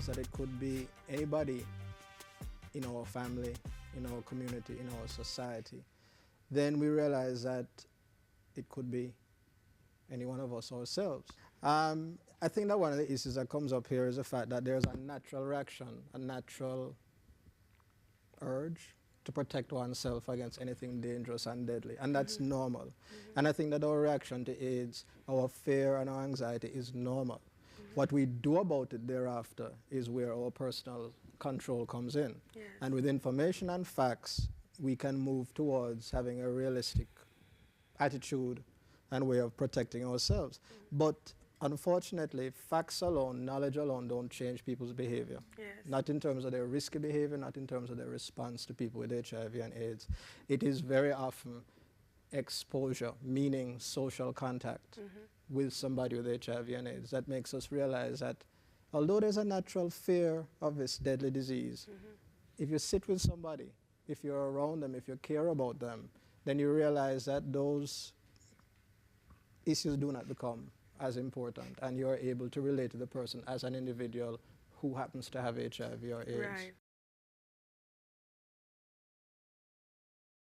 realize that it could be anybody in our family, in our community, in our society, then we realize that it could be any one of us ourselves. I think that one of the issues that comes up here is the fact that there's a natural reaction, a natural urge to protect oneself against anything dangerous and deadly, and that's normal. And I think that our reaction to AIDS, our fear and our anxiety is normal. What we do about it thereafter is where our personal control comes in. Yes. And with information and facts, we can move towards having a realistic attitude and way of protecting ourselves. But unfortunately, facts alone, knowledge alone don't change people's behavior. Yes. Not in terms of their risky behavior, not in terms of their response to people with HIV and AIDS. It is very often exposure, meaning social contact with somebody with HIV and AIDS, that makes us realize that although there's a natural fear of this deadly disease, if you sit with somebody, if you're around them, if you care about them, then you realize that those issues do not become as important, and you're able to relate to the person as an individual who happens to have HIV or AIDS. Right.